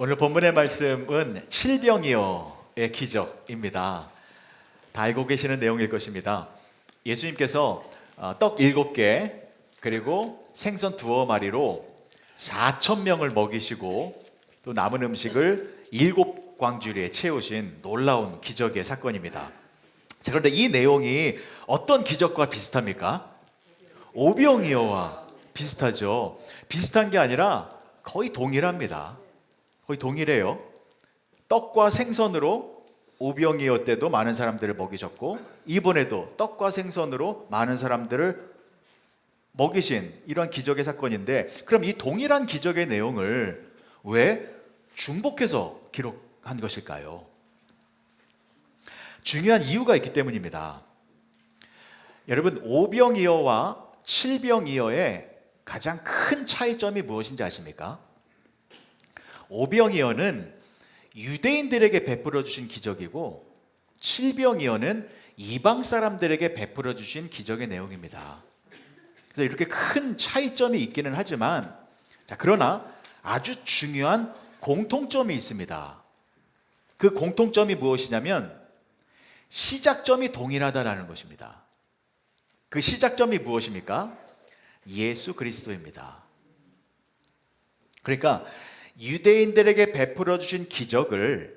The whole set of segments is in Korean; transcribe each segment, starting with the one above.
오늘 본문의 말씀은 칠병이어의 기적입니다. 다 알고 계시는 내용일 것입니다. 예수님께서 떡 7개 그리고 생선 2마리로 4,000명을 먹이시고 또 남은 음식을 7광주리에 채우신 놀라운 기적의 사건입니다. 자, 그런데 이 내용이 어떤 기적과 비슷합니까? 오병이어와 비슷하죠. 비슷한 게 아니라 거의 동일합니다. 거의 동일해요. 떡과 생선으로 오병이어 때도 많은 사람들을 먹이셨고 이번에도 떡과 생선으로 많은 사람들을 먹이신 이런 기적의 사건인데, 그럼 이 동일한 기적의 내용을 왜 중복해서 기록한 것일까요? 중요한 이유가 있기 때문입니다. 여러분, 오병이어와 칠병이어의 가장 큰 차이점이 무엇인지 아십니까? 오병이어는 유대인들에게 베풀어 주신 기적이고 칠병이어는 이방 사람들에게 베풀어 주신 기적의 내용입니다. 그래서 이렇게 큰 차이점이 있기는 하지만, 그러나 아주 중요한 공통점이 있습니다. 그 공통점이 무엇이냐면 시작점이 동일하다라는 것입니다. 그 시작점이 무엇입니까? 예수 그리스도입니다. 그러니까 유대인들에게 베풀어 주신 기적을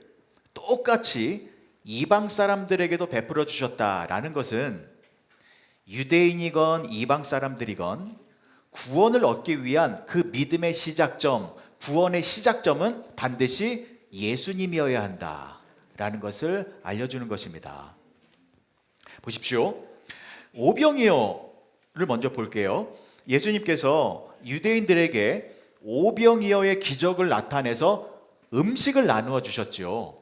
똑같이 이방 사람들에게도 베풀어 주셨다라는 것은 유대인이건 이방 사람들이건 구원을 얻기 위한 그 믿음의 시작점, 구원의 시작점은 반드시 예수님이어야 한다라는 것을 알려주는 것입니다. 보십시오. 오병이어를 먼저 볼게요. 예수님께서 유대인들에게 오병이어의 기적을 나타내서 음식을 나누어 주셨죠.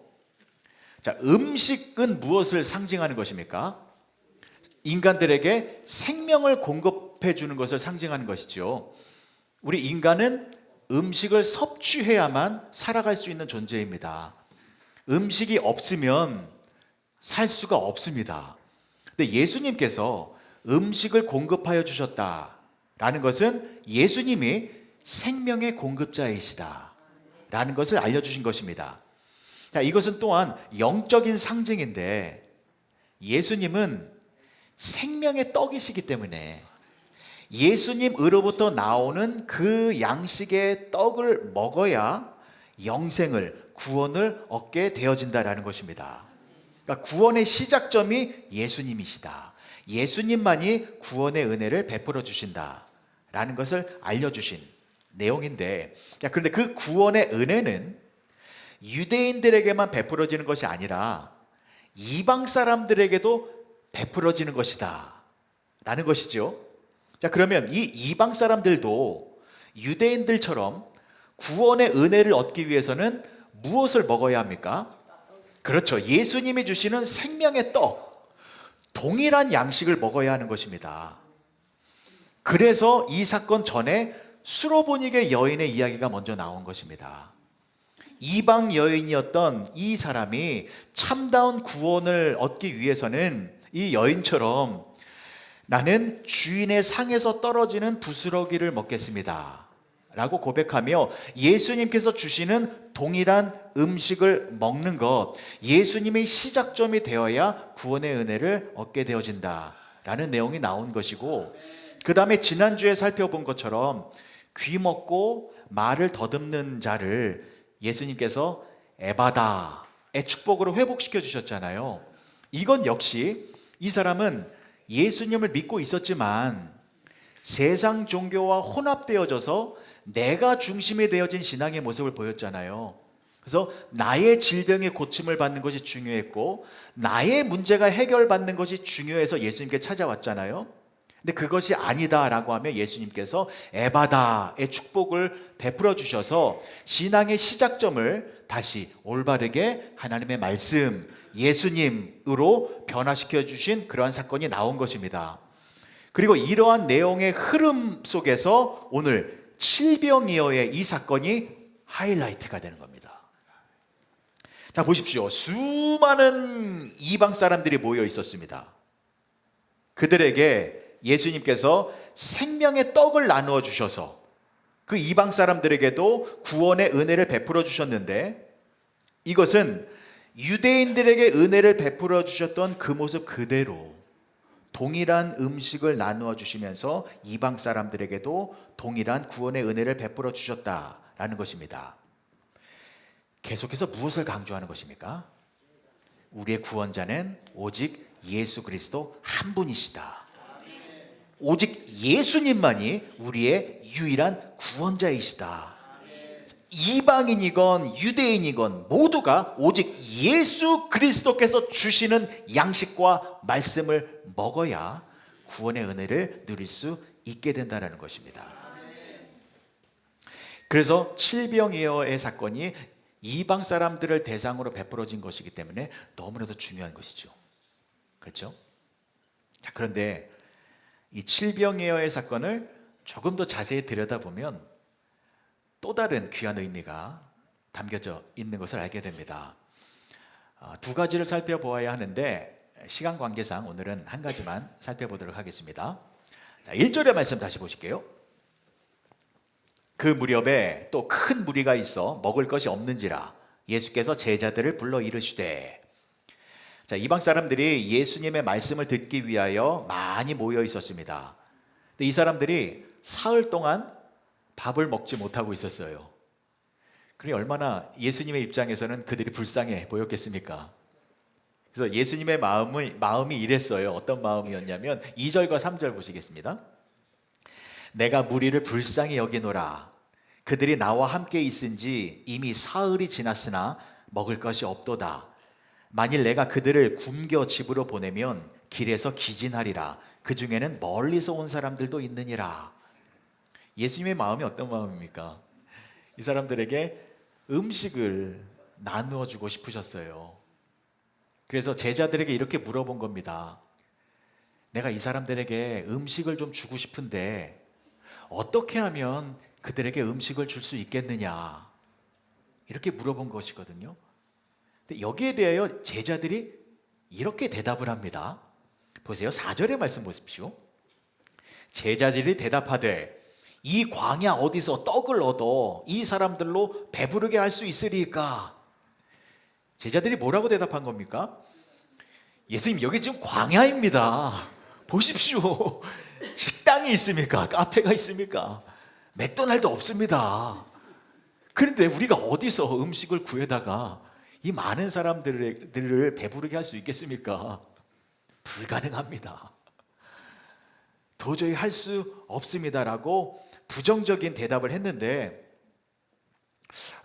자, 음식은 무엇을 상징하는 것입니까? 인간들에게 생명을 공급해 주는 것을 상징하는 것이죠. 우리 인간은 음식을 섭취해야만 살아갈 수 있는 존재입니다. 음식이 없으면 살 수가 없습니다. 근데 예수님께서 음식을 공급하여 주셨다라는 것은 예수님이 생명의 공급자이시다 라는 것을 알려주신 것입니다. 자, 이것은 또한 영적인 상징인데 예수님은 생명의 떡이시기 때문에 예수님으로부터 나오는 그 양식의 떡을 먹어야 영생을, 구원을 얻게 되어진다라는 것입니다. 그러니까 구원의 시작점이 예수님이시다. 예수님만이 구원의 은혜를 베풀어 주신다라는 것을 알려주신 내용인데, 그런데 그 구원의 은혜는 유대인들에게만 베풀어지는 것이 아니라 이방 사람들에게도 베풀어지는 것이다 라는 것이죠. 자, 그러면 이 이방 사람들도 유대인들처럼 구원의 은혜를 얻기 위해서는 무엇을 먹어야 합니까? 그렇죠. 예수님이 주시는 생명의 떡, 동일한 양식을 먹어야 하는 것입니다. 그래서 이 사건 전에 수로보니게 여인의 이야기가 먼저 나온 것입니다. 이방 여인이었던 이 사람이 참다운 구원을 얻기 위해서는 이 여인처럼 나는 주인의 상에서 떨어지는 부스러기를 먹겠습니다 라고 고백하며 예수님께서 주시는 동일한 음식을 먹는 것, 예수님의 시작점이 되어야 구원의 은혜를 얻게 되어진다 라는 내용이 나온 것이고, 그 다음에 지난주에 살펴본 것처럼 귀 먹고 말을 더듬는 자를 예수님께서 에바다의 축복으로 회복시켜 주셨잖아요. 이건 역시 이 사람은 예수님을 믿고 있었지만 세상 종교와 혼합되어져서 내가 중심이 되어진 신앙의 모습을 보였잖아요. 그래서 나의 질병의 고침을 받는 것이 중요했고 나의 문제가 해결받는 것이 중요해서 예수님께 찾아왔잖아요. 근데 그것이 아니다라고 하면 예수님께서 에바다의 축복을 베풀어 주셔서 신앙의 시작점을 다시 올바르게 하나님의 말씀, 예수님으로 변화시켜 주신 그러한 사건이 나온 것입니다. 그리고 이러한 내용의 흐름 속에서 오늘 칠병이어의 이 사건이 하이라이트가 되는 겁니다. 자, 보십시오. 수많은 이방 사람들이 모여 있었습니다. 그들에게 예수님께서 생명의 떡을 나누어 주셔서 그 이방 사람들에게도 구원의 은혜를 베풀어 주셨는데, 이것은 유대인들에게 은혜를 베풀어 주셨던 그 모습 그대로 동일한 음식을 나누어 주시면서 이방 사람들에게도 동일한 구원의 은혜를 베풀어 주셨다라는 것입니다. 계속해서 무엇을 강조하는 것입니까? 우리의 구원자는 오직 예수 그리스도 한 분이시다. 오직 예수님만이 우리의 유일한 구원자이시다. 이방인이건 유대인이건 모두가 오직 예수 그리스도께서 주시는 양식과 말씀을 먹어야 구원의 은혜를 누릴 수 있게 된다는 것입니다. 그래서 칠병이어의 사건이 이방 사람들을 대상으로 베풀어진 것이기 때문에 너무나도 중요한 것이죠. 그렇죠? 자, 그런데 이 칠병이어의 사건을 조금 더 자세히 들여다보면 또 다른 귀한 의미가 담겨져 있는 것을 알게 됩니다. 두 가지를 살펴보아야 하는데 시간 관계상 오늘은 한 가지만 살펴보도록 하겠습니다. 자, 1절의 말씀 다시 보실게요. 그 무렵에 또 큰 무리가 있어 먹을 것이 없는지라 예수께서 제자들을 불러 이르시되. 자, 이방 사람들이 예수님의 말씀을 듣기 위하여 많이 모여 있었습니다. 근데 이 사람들이 사흘 동안 밥을 먹지 못하고 있었어요. 그러니 얼마나 예수님의 입장에서는 그들이 불쌍해 보였겠습니까? 그래서 예수님의 마음이 이랬어요. 어떤 마음이었냐면 2절과 3절 보시겠습니다. 내가 무리를 불쌍히 여기노라. 그들이 나와 함께 있은지 이미 사흘이 지났으나 먹을 것이 없도다. 만일 내가 그들을 굶겨 집으로 보내면 길에서 기진하리라. 그 중에는 멀리서 온 사람들도 있느니라. 예수님의 마음이 어떤 마음입니까? 이 사람들에게 음식을 나누어 주고 싶으셨어요. 그래서 제자들에게 이렇게 물어본 겁니다. 내가 이 사람들에게 음식을 좀 주고 싶은데 어떻게 하면 그들에게 음식을 줄 수 있겠느냐, 이렇게 물어본 것이거든요. 근데 여기에 대하여 제자들이 이렇게 대답을 합니다. 보세요. 4절의 말씀 보십시오. 제자들이 대답하되 이 광야 어디서 떡을 얻어 이 사람들로 배부르게 할 수 있으리까? 제자들이 뭐라고 대답한 겁니까? 예수님, 여기 지금 광야입니다. 보십시오. 식당이 있습니까? 카페가 있습니까? 맥도날드 없습니다. 그런데 우리가 어디서 음식을 구해다가 이 많은 사람들을 배부르게 할 수 있겠습니까? 불가능합니다. 도저히 할 수 없습니다라고 부정적인 대답을 했는데,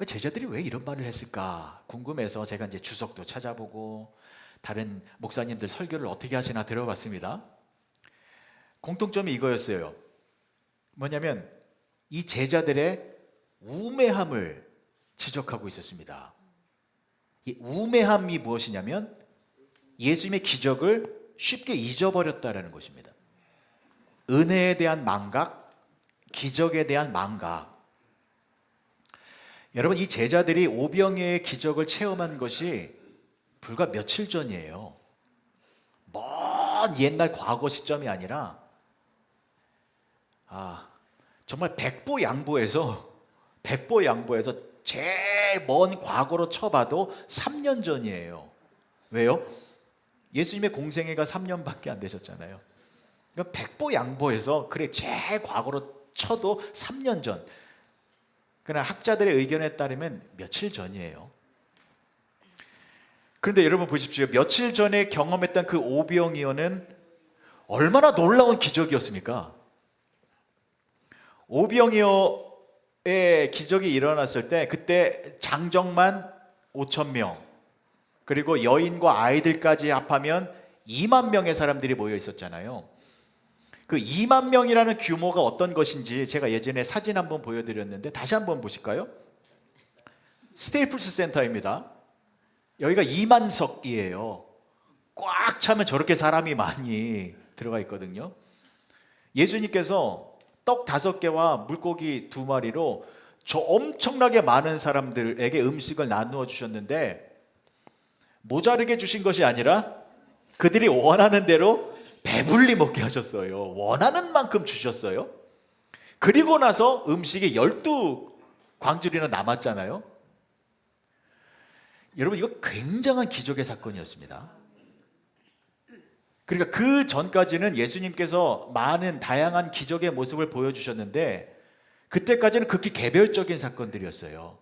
제자들이 왜 이런 말을 했을까 궁금해서 제가 이제 주석도 찾아보고 다른 목사님들 설교를 어떻게 하시나 들어봤습니다. 공통점이 이거였어요. 뭐냐면 이 제자들의 우매함을 지적하고 있었습니다. 이 우매함이 무엇이냐면 예수님의 기적을 쉽게 잊어버렸다라는 것입니다. 은혜에 대한 망각, 기적에 대한 망각. 여러분, 이 제자들이 오병이어의 기적을 체험한 것이 불과 며칠 전이에요. 먼 옛날 과거 시점이 아니라 정말 백보양보해서 제일 먼 과거로 쳐봐도 3년 전이에요. 왜요? 예수님의 공생애가 3년밖에 안 되셨잖아요. 그러니까 백보양보해서 그래 제일 과거로 쳐도 3년 전. 그러나 학자들의 의견에 따르면 며칠 전이에요. 그런데 여러분 보십시오. 며칠 전에 경험했던 그 오병이어는 얼마나 놀라운 기적이었습니까? 오병이어의 기적이 일어났을 때 그때 장정만 5,000명, 그리고 여인과 아이들까지 합하면 2만 명의 사람들이 모여 있었잖아요. 그 2만 명이라는 규모가 어떤 것인지 제가 예전에 사진 한번 보여드렸는데 다시 한번 보실까요? 스테이플스 센터입니다. 여기가 2만석이에요. 꽉 차면 저렇게 사람이 많이 들어가 있거든요. 예수님께서 떡 5개와 물고기 2마리로 저 엄청나게 많은 사람들에게 음식을 나누어 주셨는데 모자르게 주신 것이 아니라 그들이 원하는 대로 배불리 먹게 하셨어요. 원하는 만큼 주셨어요. 그리고 나서 음식이 12광줄이나 남았잖아요. 여러분, 이거 굉장한 기적의 사건이었습니다. 그러니까 그 전까지는 예수님께서 많은 다양한 기적의 모습을 보여주셨는데 그때까지는 극히 개별적인 사건들이었어요.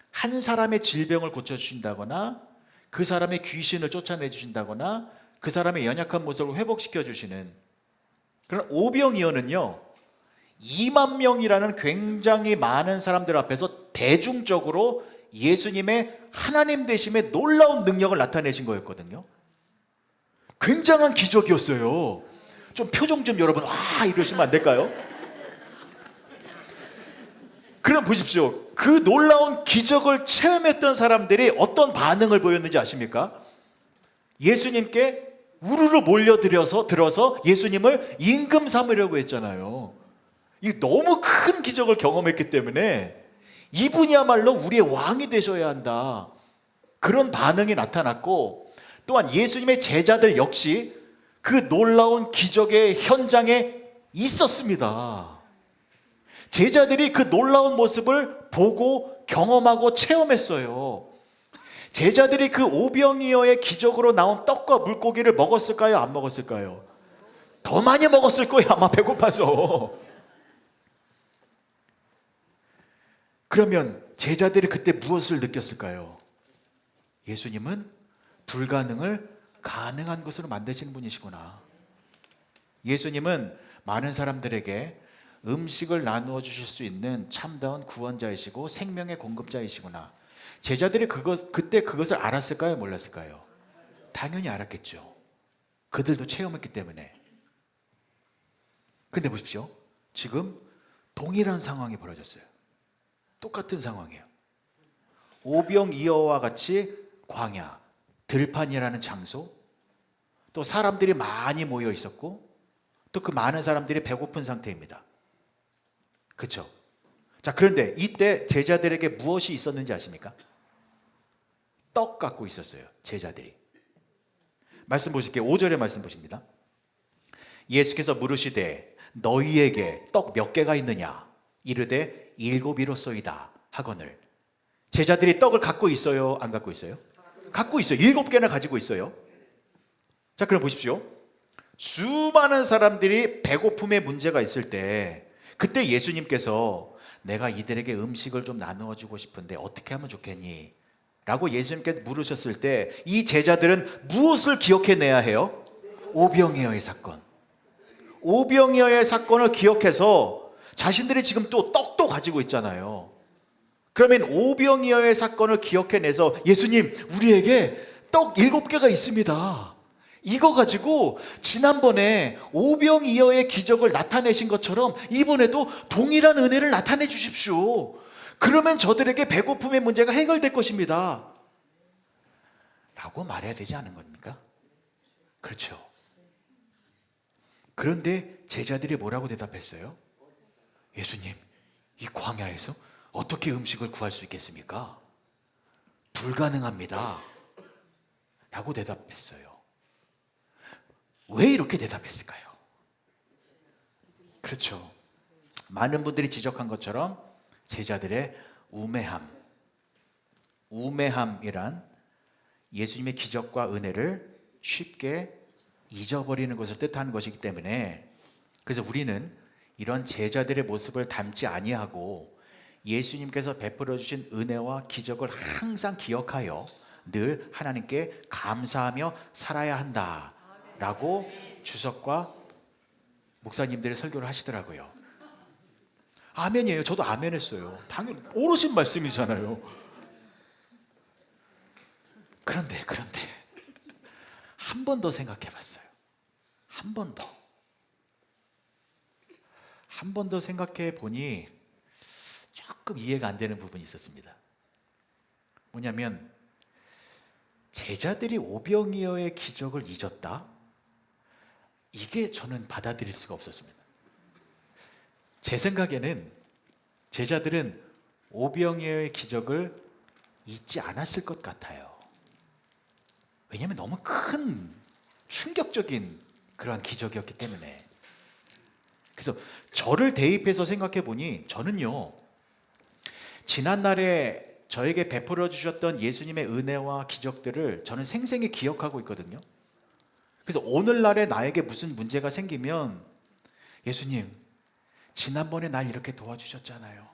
한 사람의 질병을 고쳐주신다거나 그 사람의 귀신을 쫓아내주신다거나 그 사람의 연약한 모습을 회복시켜주시는 그런 오병이어는요, 2만 명이라는 굉장히 많은 사람들 앞에서 대중적으로 예수님의 하나님 되심의 놀라운 능력을 나타내신 거였거든요. 굉장한 기적이었어요. 좀 표정 좀 여러분 와 이러시면 안 될까요? 그럼 보십시오. 그 놀라운 기적을 체험했던 사람들이 어떤 반응을 보였는지 아십니까? 예수님께 우르르 몰려들어서 예수님을 임금 삼으려고 했잖아요. 이 너무 큰 기적을 경험했기 때문에 이분이야말로 우리의 왕이 되셔야 한다. 그런 반응이 나타났고, 또한 예수님의 제자들 역시 그 놀라운 기적의 현장에 있었습니다. 제자들이 그 놀라운 모습을 보고 경험하고 체험했어요. 제자들이 그 오병이어의 기적으로 나온 떡과 물고기를 먹었을까요? 안 먹었을까요? 더 많이 먹었을 거예요. 아마 배고파서. 그러면 제자들이 그때 무엇을 느꼈을까요? 예수님은 불가능을 가능한 것으로 만드시는 분이시구나. 예수님은 많은 사람들에게 음식을 나누어 주실 수 있는 참다운 구원자이시고 생명의 공급자이시구나. 제자들이 그때 그것을 알았을까요? 몰랐을까요? 당연히 알았겠죠. 그들도 체험했기 때문에. 근데 보십시오. 지금 동일한 상황이 벌어졌어요. 똑같은 상황이에요. 오병이어와 같이 광야, 들판이라는 장소, 또 사람들이 많이 모여 있었고, 또 그 많은 사람들이 배고픈 상태입니다. 그렇죠? 자, 그런데 이때 제자들에게 무엇이 있었는지 아십니까? 떡 갖고 있었어요. 제자들이. 말씀 보실게요. 5절의 말씀 보십니다. 예수께서 물으시되 너희에게 떡 몇 개가 있느냐? 이르되 7이로소이다 하거늘. 제자들이 떡을 갖고 있어요? 안 갖고 있어요? 갖고 있어요. 7개나 가지고 있어요. 자, 그럼 보십시오. 수많은 사람들이 배고픔의 문제가 있을 때 그때 예수님께서 내가 이들에게 음식을 좀 나누어 주고 싶은데 어떻게 하면 좋겠니? 라고 예수님께 물으셨을 때 이 제자들은 무엇을 기억해내야 해요? 오병이어의 사건. 오병이어의 사건을 기억해서 자신들이 지금 또 떡도 가지고 있잖아요. 그러면 오병이어의 사건을 기억해내서 예수님, 우리에게 떡 7개가 있습니다. 이거 가지고 지난번에 오병이어의 기적을 나타내신 것처럼 이번에도 동일한 은혜를 나타내 주십시오. 그러면 저들에게 배고픔의 문제가 해결될 것입니다. 라고 말해야 되지 않은 겁니까? 그렇죠. 그런데 제자들이 뭐라고 대답했어요? 예수님, 이 광야에서 어떻게 음식을 구할 수 있겠습니까? 불가능합니다. 라고 대답했어요. 왜 이렇게 대답했을까요? 그렇죠. 많은 분들이 지적한 것처럼 제자들의 우매함이란 예수님의 기적과 은혜를 쉽게 잊어버리는 것을 뜻하는 것이기 때문에, 그래서 우리는 이런 제자들의 모습을 닮지 아니하고 예수님께서 베풀어 주신 은혜와 기적을 항상 기억하여 늘 하나님께 감사하며 살아야 한다라고 주석과 목사님들이 설교를 하시더라고요. 아멘이에요. 저도 아멘 했어요. 당연히 옳으신 말씀이잖아요. 그런데 한 번 더 생각해 봤어요. 한 번 더 생각해 보니 조금 이해가 안 되는 부분이 있었습니다. 뭐냐면 제자들이 오병이어의 기적을 잊었다? 이게 저는 받아들일 수가 없었습니다. 제 생각에는 제자들은 오병이어의 기적을 잊지 않았을 것 같아요. 왜냐하면 너무 큰 충격적인 그러한 기적이었기 때문에. 그래서 저를 대입해서 생각해 보니 저는요, 지난날에 저에게 베풀어 주셨던 예수님의 은혜와 기적들을 저는 생생히 기억하고 있거든요. 그래서 오늘날에 나에게 무슨 문제가 생기면, 예수님, 지난번에 날 이렇게 도와주셨잖아요.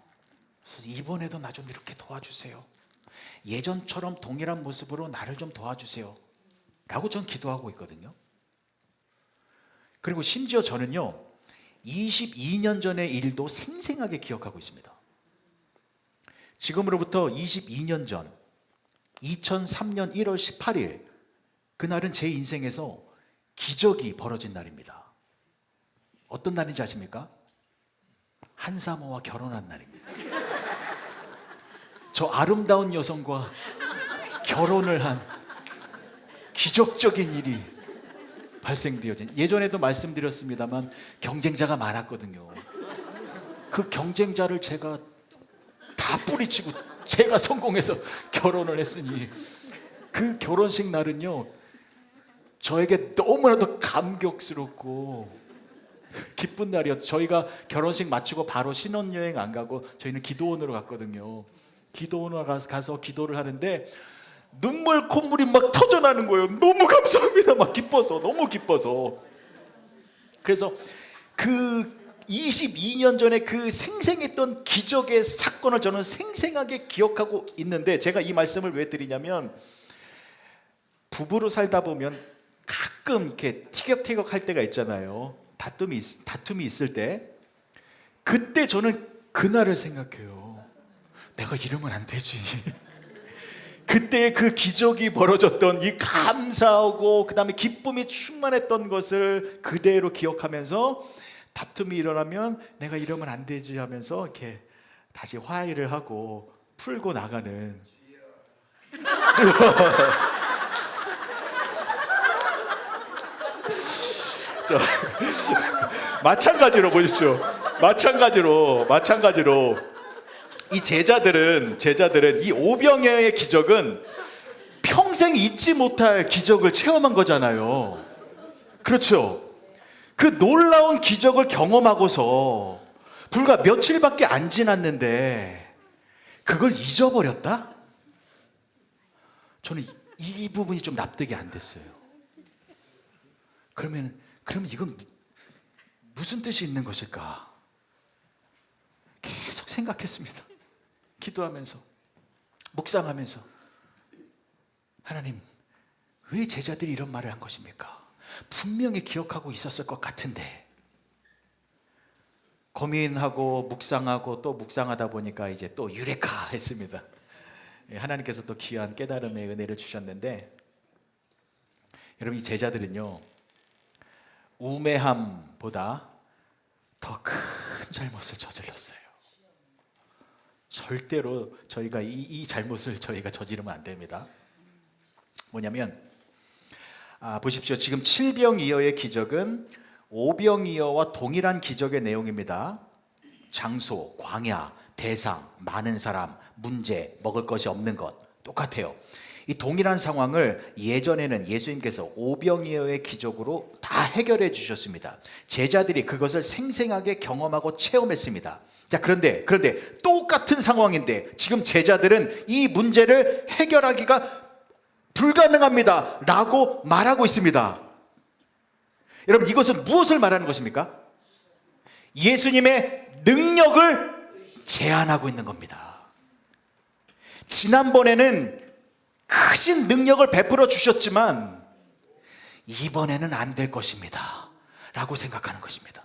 그래서 이번에도 나 좀 이렇게 도와주세요. 예전처럼 동일한 모습으로 나를 좀 도와주세요. 라고 전 기도하고 있거든요. 그리고 심지어 저는요, 22년 전의 일도 생생하게 기억하고 있습니다. 지금으로부터 22년 전 2003년 1월 18일, 그날은 제 인생에서 기적이 벌어진 날입니다. 어떤 날인지 아십니까? 한사모와 결혼한 날입니다. 저 아름다운 여성과 결혼을 한 기적적인 일이 발생되어진, 예전에도 말씀드렸습니다만 경쟁자가 많았거든요. 그 경쟁자를 제가 다 뿌리치고 제가 성공해서 결혼을 했으니, 그 결혼식 날은요, 저에게 너무나도 감격스럽고 기쁜 날이었어요. 저희가 결혼식 마치고 바로 신혼여행 안 가고 저희는 기도원으로 갔거든요. 기도원으로 가서 기도를 하는데 눈물 콧물이 막 터져나는 거예요. 너무 감사합니다. 막 기뻐서, 너무 기뻐서. 그래서 그 22년 전에 그 생생했던 기적의 사건을 저는 생생하게 기억하고 있는데, 제가 이 말씀을 왜 드리냐면, 부부로 살다 보면 가끔 이렇게 티격태격 할 때가 있잖아요. 다툼이 있을 때, 그때 저는 그날을 생각해요. 내가 이러면 안 되지. 그때 그 기적이 벌어졌던 이 감사하고 그 다음에 기쁨이 충만했던 것을 그대로 기억하면서, 다툼이 일어나면 내가 이러면 안 되지 하면서 이렇게 다시 화해를 하고 풀고 나가는. 마찬가지로 보십시오. 마찬가지로 이 제자들은 이 오병이어의 기적은 평생 잊지 못할 기적을 체험한 거잖아요. 그렇죠? 그 놀라운 기적을 경험하고서 불과 며칠밖에 안 지났는데 그걸 잊어버렸다? 저는 이 부분이 좀 납득이 안 됐어요. 그러면 이건 무슨 뜻이 있는 것일까? 계속 생각했습니다. 기도하면서, 묵상하면서, 하나님, 왜 제자들이 이런 말을 한 것입니까? 분명히 기억하고 있었을 것 같은데. 고민하고 묵상하고 또 묵상하다 보니까 이제 또 유레카 했습니다. 하나님께서 또 귀한 깨달음의 은혜를 주셨는데, 여러분, 이 제자들은요, 우매함보다 더 큰 잘못을 저질렀어요. 절대로 저희가 이 잘못을 저희가 저지르면 안 됩니다. 뭐냐면, 보십시오. 지금 7병이어의 기적은 5병이어와 동일한 기적의 내용입니다. 장소, 광야, 대상, 많은 사람, 문제, 먹을 것이 없는 것 똑같아요. 이 동일한 상황을 예전에는 예수님께서 오병이어의 기적으로 다 해결해 주셨습니다. 제자들이 그것을 생생하게 경험하고 체험했습니다. 자, 그런데 똑같은 상황인데 지금 제자들은 이 문제를 해결하기가 불가능합니다 라고 말하고 있습니다. 여러분, 이것은 무엇을 말하는 것입니까? 예수님의 능력을 제한하고 있는 겁니다. 지난번에는 크신 능력을 베풀어 주셨지만 이번에는 안 될 것입니다 라고 생각하는 것입니다.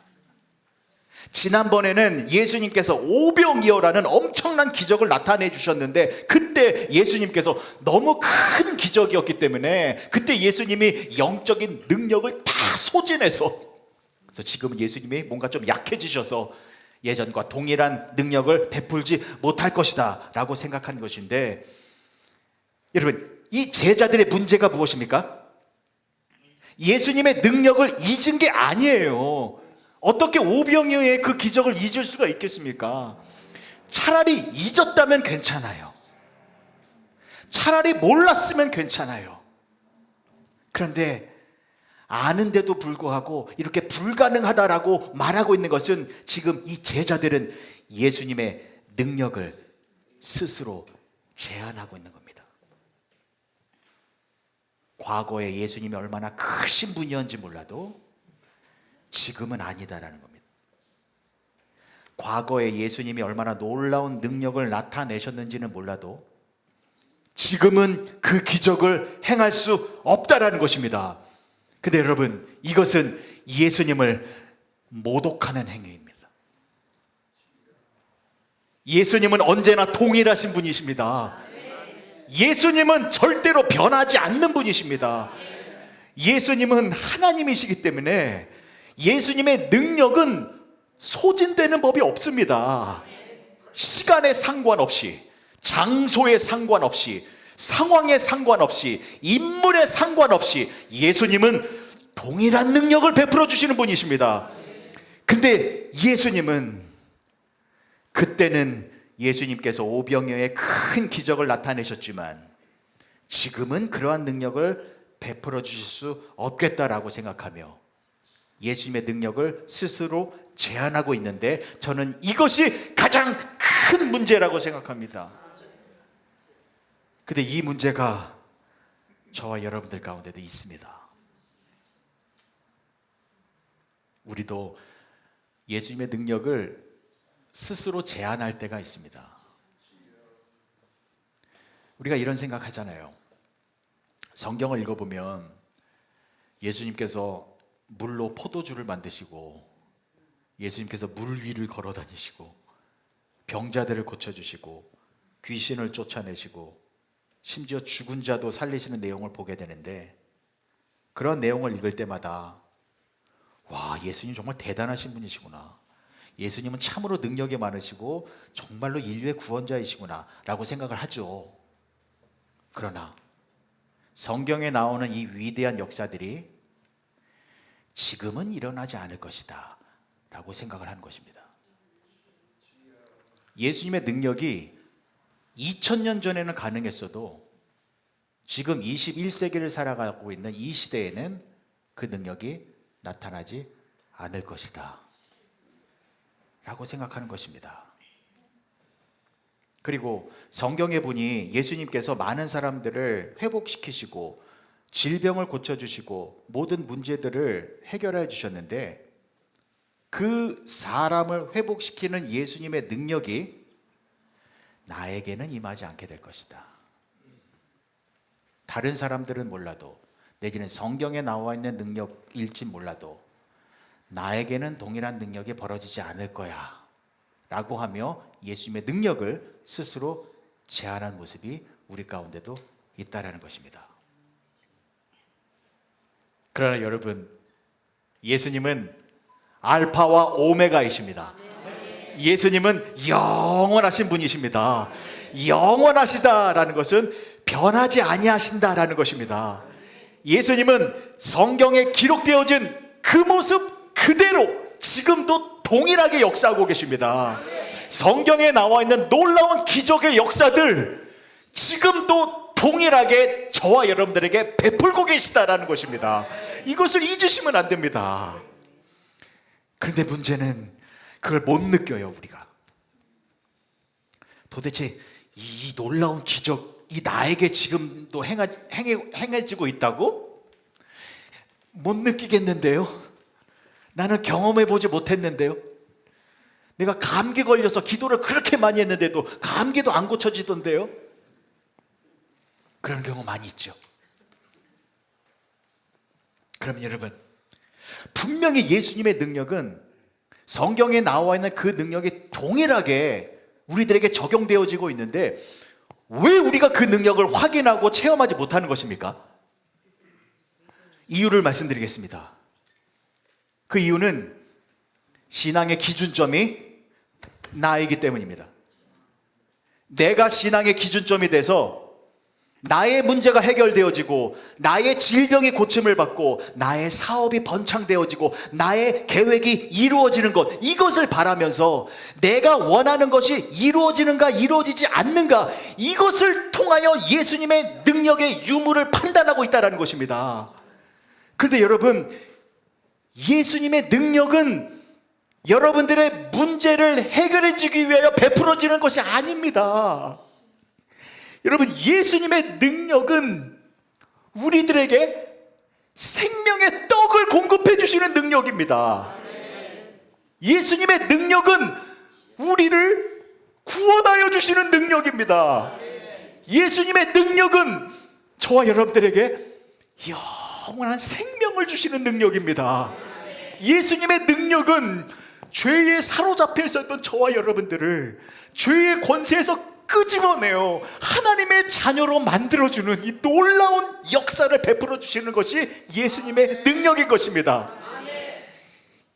지난번에는 예수님께서 오병이어라는 엄청난 기적을 나타내 주셨는데, 그때 예수님께서 너무 큰 기적이었기 때문에 그때 예수님이 영적인 능력을 다 소진해서, 그래서 지금은 예수님이 뭔가 좀 약해지셔서 예전과 동일한 능력을 베풀지 못할 것이다 라고 생각한 것인데, 여러분, 이 제자들의 문제가 무엇입니까? 예수님의 능력을 잊은 게 아니에요. 어떻게 오병이어의 그 기적을 잊을 수가 있겠습니까? 차라리 잊었다면 괜찮아요. 차라리 몰랐으면 괜찮아요. 그런데 아는데도 불구하고 이렇게 불가능하다라고 말하고 있는 것은 지금 이 제자들은 예수님의 능력을 스스로 제한하고 있는 겁니다. 과거에 예수님이 얼마나 크신 분이었는지 몰라도 지금은 아니다라는 겁니다. 과거에 예수님이 얼마나 놀라운 능력을 나타내셨는지는 몰라도 지금은 그 기적을 행할 수 없다라는 것입니다. 근데 여러분, 이것은 예수님을 모독하는 행위입니다. 예수님은 언제나 동일하신 분이십니다. 예수님은 절대로 변하지 않는 분이십니다. 예수님은 하나님이시기 때문에 예수님의 능력은 소진되는 법이 없습니다. 시간에 상관없이, 장소에 상관없이, 상황에 상관없이, 인물에 상관없이 예수님은 동일한 능력을 베풀어 주시는 분이십니다. 근데 예수님은 그때는 예수님께서 오병이어의 큰 기적을 나타내셨지만 지금은 그러한 능력을 베풀어 주실 수 없겠다라고 생각하며 예수님의 능력을 스스로 제한하고 있는데, 저는 이것이 가장 큰 문제라고 생각합니다. 근데 이 문제가 저와 여러분들 가운데도 있습니다. 우리도 예수님의 능력을 스스로 제한할 때가 있습니다. 우리가 이런 생각하잖아요. 성경을 읽어보면 예수님께서 물로 포도주를 만드시고, 예수님께서 물 위를 걸어 다니시고, 병자들을 고쳐주시고, 귀신을 쫓아내시고, 심지어 죽은 자도 살리시는 내용을 보게 되는데, 그런 내용을 읽을 때마다 와, 예수님 정말 대단하신 분이시구나, 예수님은 참으로 능력이 많으시고 정말로 인류의 구원자이시구나 라고 생각을 하죠. 그러나 성경에 나오는 이 위대한 역사들이 지금은 일어나지 않을 것이다 라고 생각을 하는 것입니다. 예수님의 능력이 2000년 전에는 가능했어도 지금 21세기를 살아가고 있는 이 시대에는 그 능력이 나타나지 않을 것이다 라고 생각하는 것입니다. 그리고 성경에 보니 예수님께서 많은 사람들을 회복시키시고 질병을 고쳐주시고 모든 문제들을 해결해 주셨는데, 그 사람을 회복시키는 예수님의 능력이 나에게는 임하지 않게 될 것이다. 다른 사람들은 몰라도, 내지는 성경에 나와 있는 능력일지 몰라도 나에게는 동일한 능력이 벌어지지 않을 거야 라고 하며 예수님의 능력을 스스로 제한한 모습이 우리 가운데도 있다라는 것입니다. 그러나 여러분, 예수님은 알파와 오메가이십니다. 예수님은 영원하신 분이십니다. 영원하시다라는 것은 변하지 아니하신다라는 것입니다. 예수님은 성경에 기록되어진 그 모습 그대로 지금도 동일하게 역사하고 계십니다. 성경에 나와 있는 놀라운 기적의 역사들 지금도 동일하게 저와 여러분들에게 베풀고 계시다라는 것입니다. 이것을 잊으시면 안 됩니다. 그런데 문제는 그걸 못 느껴요. 우리가 도대체 이 놀라운 기적이 나에게 지금도 행해지고 있다고? 못 느끼겠는데요? 나는 경험해보지 못했는데요? 내가 감기 걸려서 기도를 그렇게 많이 했는데도 감기도 안 고쳐지던데요? 그런 경우 많이 있죠. 그럼 여러분, 분명히 예수님의 능력은 성경에 나와 있는 그 능력이 동일하게 우리들에게 적용되어지고 있는데 왜 우리가 그 능력을 확인하고 체험하지 못하는 것입니까? 이유를 말씀드리겠습니다. 그 이유는 신앙의 기준점이 나이기 때문입니다. 내가 신앙의 기준점이 돼서 나의 문제가 해결되어지고 나의 질병이 고침을 받고 나의 사업이 번창되어지고 나의 계획이 이루어지는 것, 이것을 바라면서 내가 원하는 것이 이루어지는가 이루어지지 않는가, 이것을 통하여 예수님의 능력의 유무를 판단하고 있다는 것입니다. 그런데 여러분, 예수님의 능력은 여러분들의 문제를 해결해 주기 위하여 베풀어지는 것이 아닙니다. 여러분, 예수님의 능력은 우리들에게 생명의 떡을 공급해 주시는 능력입니다. 예수님의 능력은 우리를 구원하여 주시는 능력입니다. 예수님의 능력은 저와 여러분들에게 영원한 생명을 주시는 능력입니다. 예수님의 능력은 죄에 사로잡혀 있었던 저와 여러분들을 죄의 권세에서 끄집어내어 하나님의 자녀로 만들어주는 이 놀라운 역사를 베풀어 주시는 것이 예수님의 능력인 것입니다.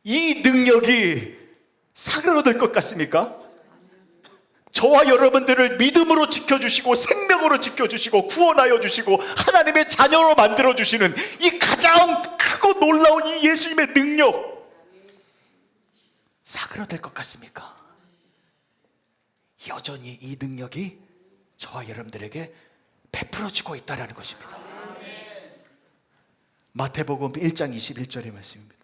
이 능력이 사그러들 것 같습니까? 저와 여러분들을 믿음으로 지켜주시고 생명으로 지켜주시고 구원하여 주시고 하나님의 자녀로 만들어주시는 이 가장 크고 놀라운 이 예수님의 능력, 사그러들 것 같습니까? 여전히 이 능력이 저와 여러분들에게 베풀어지고 있다는 것입니다. 마태복음 1장 21절의 말씀입니다.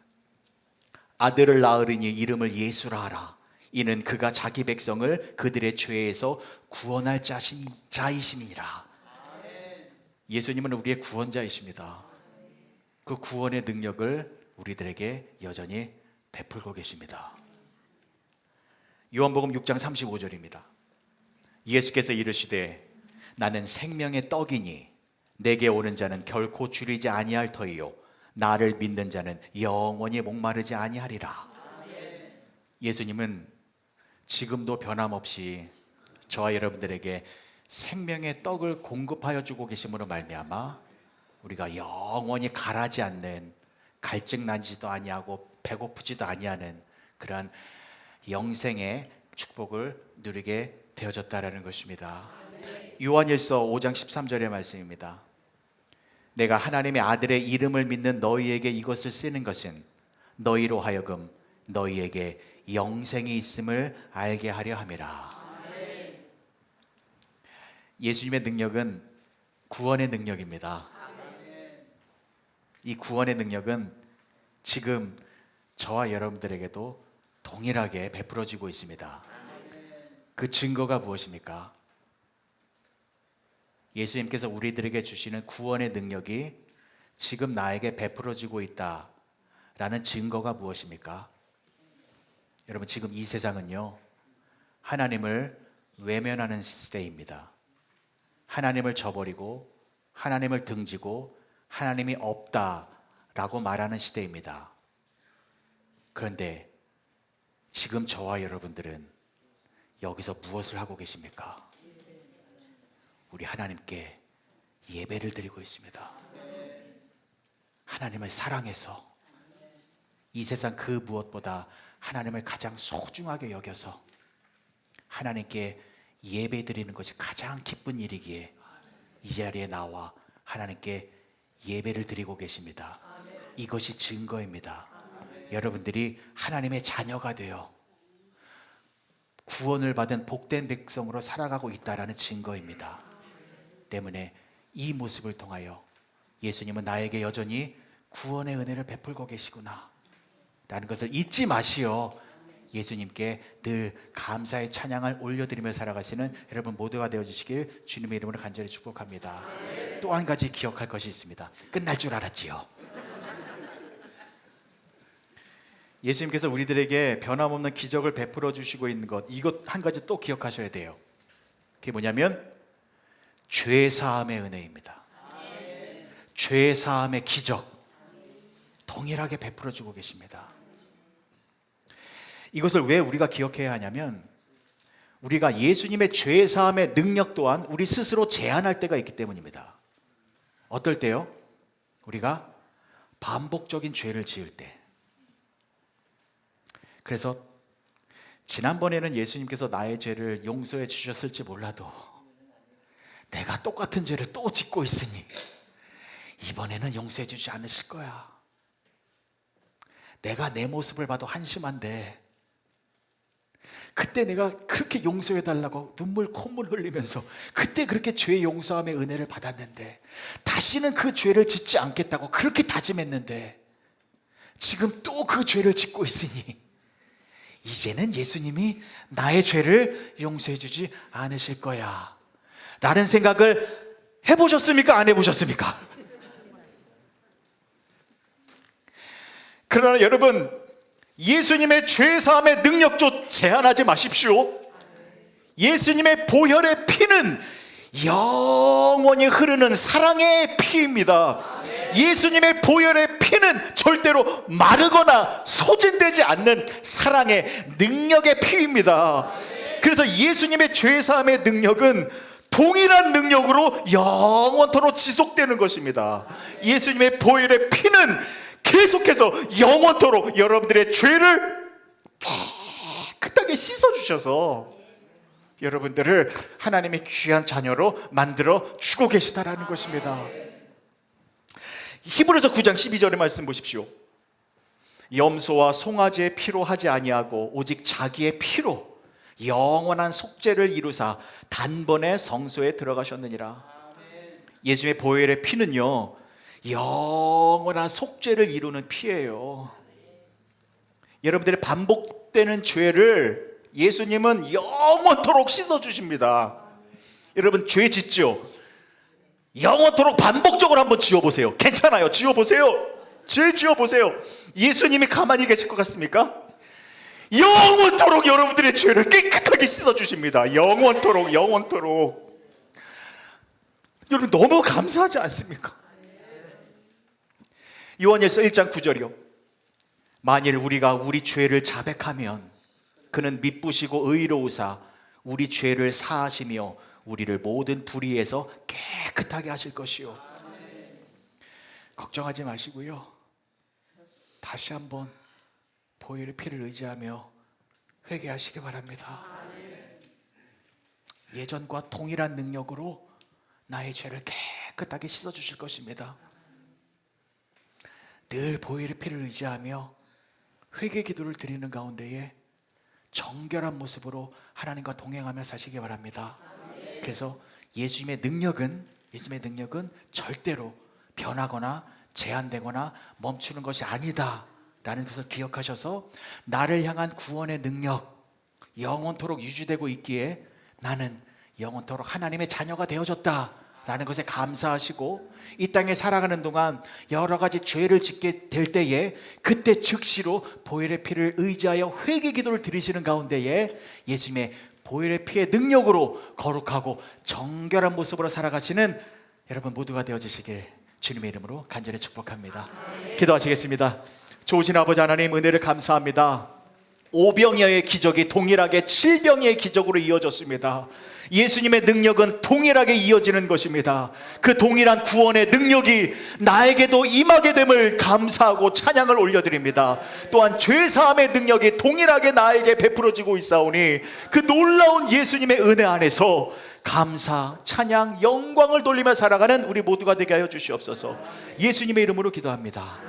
아들을 낳으리니 이름을 예수라 하라. 이는 그가 자기 백성을 그들의 죄에서 구원할 자이심이니라. 예수님은 우리의 구원자이십니다. 그 구원의 능력을 우리들에게 여전히 베풀고 계십니다. 요한복음 6장 35절입니다. 예수께서 이르시되 나는 생명의 떡이니 내게 오는 자는 결코 줄이지 아니할 터이요 나를 믿는 자는 영원히 목마르지 아니하리라. 예수님은 지금도 변함없이 저와 여러분들에게 생명의 떡을 공급하여 주고 계심으로 말미암아 우리가 영원히 가라지 않는, 갈증 나지도 아니하고 배고프지도 아니하는 그러한 영생의 축복을 누리게 되어졌다라는 것입니다. 요한일서 5장 13절의 말씀입니다. 내가 하나님의 아들의 이름을 믿는 너희에게 이것을 쓰는 것은 너희로 하여금 너희에게 영생이 있음을 알게 하려 함이라. 예수님의 능력은 구원의 능력입니다. 이 구원의 능력은 지금 저와 여러분들에게도 동일하게 베풀어지고 있습니다. 그 증거가 무엇입니까? 예수님께서 우리들에게 주시는 구원의 능력이 지금 나에게 베풀어지고 있다라는 증거가 무엇입니까? 여러분, 지금 이 세상은요, 하나님을 외면하는 시대입니다. 하나님을 저버리고 하나님을 등지고 하나님이 없다라고 말하는 시대입니다. 그런데 지금 저와 여러분들은 여기서 무엇을 하고 계십니까? 우리 하나님께 예배를 드리고 있습니다. 하나님을 사랑해서 이 세상 그 무엇보다 하나님을 가장 소중하게 여겨서 하나님께 예배 드리는 것이 가장 기쁜 일이기에 이 자리에 나와 하나님께 예배를 드리고 계십니다. 이것이 증거입니다. 여러분들이 하나님의 자녀가 되어 구원을 받은 복된 백성으로 살아가고 있다는 증거입니다. 때문에 이 모습을 통하여 예수님은 나에게 여전히 구원의 은혜를 베풀고 계시구나 라는 것을 잊지 마시어 예수님께 늘 감사의 찬양을 올려드리며 살아가시는 여러분 모두가 되어주시길 주님의 이름으로 간절히 축복합니다. 또 한 가지 기억할 것이 있습니다. 끝날 줄 알았지요. 예수님께서 우리들에게 변함없는 기적을 베풀어 주시고 있는 것, 이것 한 가지 또 기억하셔야 돼요. 그게 뭐냐면 죄 사함의 은혜입니다. 죄 사함의 기적 동일하게 베풀어 주고 계십니다. 이것을 왜 우리가 기억해야 하냐면 우리가 예수님의 죄 사함의 능력 또한 우리 스스로 제한할 때가 있기 때문입니다. 어떨 때요? 우리가 반복적인 죄를 지을 때. 그래서 지난번에는 예수님께서 나의 죄를 용서해 주셨을지 몰라도 내가 똑같은 죄를 또 짓고 있으니 이번에는 용서해 주지 않으실 거야. 내가 내 모습을 봐도 한심한데 그때 내가 그렇게 용서해달라고 눈물 콧물 흘리면서 그때 그렇게 죄 용서함의 은혜를 받았는데, 다시는 그 죄를 짓지 않겠다고 그렇게 다짐했는데 지금 또 그 죄를 짓고 있으니 이제는 예수님이 나의 죄를 용서해 주지 않으실 거야 라는 생각을 해보셨습니까? 안 해보셨습니까? 그러나 여러분, 예수님의 죄사함의 능력조 제한하지 마십시오. 예수님의 보혈의 피는 영원히 흐르는 사랑의 피입니다. 예수님의 보혈의 피는 절대로 마르거나 소진되지 않는 사랑의 능력의 피입니다. 그래서 예수님의 죄사함의 능력은 동일한 능력으로 영원토록 지속되는 것입니다. 예수님의 보혈의 피는 계속해서 영원토록 여러분들의 죄를 깨끗하게 씻어주셔서 여러분들을 하나님의 귀한 자녀로 만들어 주고 계시다라는 것입니다. 히브리서 9장 12절의 말씀 보십시오. 염소와 송아지의 피로 하지 아니하고 오직 자기의 피로 영원한 속죄를 이루사 단번에 성소에 들어가셨느니라. 예수님의 보혈의 피는요, 영원한 속죄를 이루는 피예요. 여러분들의 반복되는 죄를 예수님은 영원토록 씻어주십니다. 여러분 죄 짓죠? 영원토록 반복적으로 한번 지어보세요. 괜찮아요, 지어보세요. 죄 지어보세요. 예수님이 가만히 계실 것 같습니까? 영원토록 여러분들의 죄를 깨끗하게 씻어주십니다. 영원토록, 영원토록. 여러분 너무 감사하지 않습니까? 요한일서 1장 9절이요. 만일 우리가 우리 죄를 자백하면 그는 미쁘시고 의로우사 우리 죄를 사하시며 우리를 모든 불의에서 깨끗하게 하실 것이요. 걱정하지 마시고요, 다시 한번 보혈의 피를 의지하며 회개하시기 바랍니다. 예전과 동일한 능력으로 나의 죄를 깨끗하게 씻어주실 것입니다. 늘 보혈의 피를 의지하며 회개 기도를 드리는 가운데에 정결한 모습으로 하나님과 동행하며 사시기 바랍니다. 그래서 예수님의 능력은 절대로 변하거나 제한되거나 멈추는 것이 아니다 라는 것을 기억하셔서 나를 향한 구원의 능력 영원토록 유지되고 있기에 나는 영원토록 하나님의 자녀가 되어졌다 라는 것에 감사하시고, 이 땅에 살아가는 동안 여러 가지 죄를 짓게 될 때에 그때 즉시로 보혈의 피를 의지하여 회개 기도를 드리시는 가운데에 예수님의 보혈의 피의 능력으로 거룩하고 정결한 모습으로 살아가시는 여러분 모두가 되어주시길 주님의 이름으로 간절히 축복합니다. 기도하시겠습니다. 좋으신 아버지 하나님, 은혜를 감사합니다. 오병이어의 기적이 동일하게 칠병이의 기적으로 이어졌습니다. 예수님의 능력은 동일하게 이어지는 것입니다. 그 동일한 구원의 능력이 나에게도 임하게 됨을 감사하고 찬양을 올려드립니다. 또한 죄사함의 능력이 동일하게 나에게 베풀어지고 있사오니 그 놀라운 예수님의 은혜 안에서 감사, 찬양, 영광을 돌리며 살아가는 우리 모두가 되게 하여 주시옵소서. 예수님의 이름으로 기도합니다.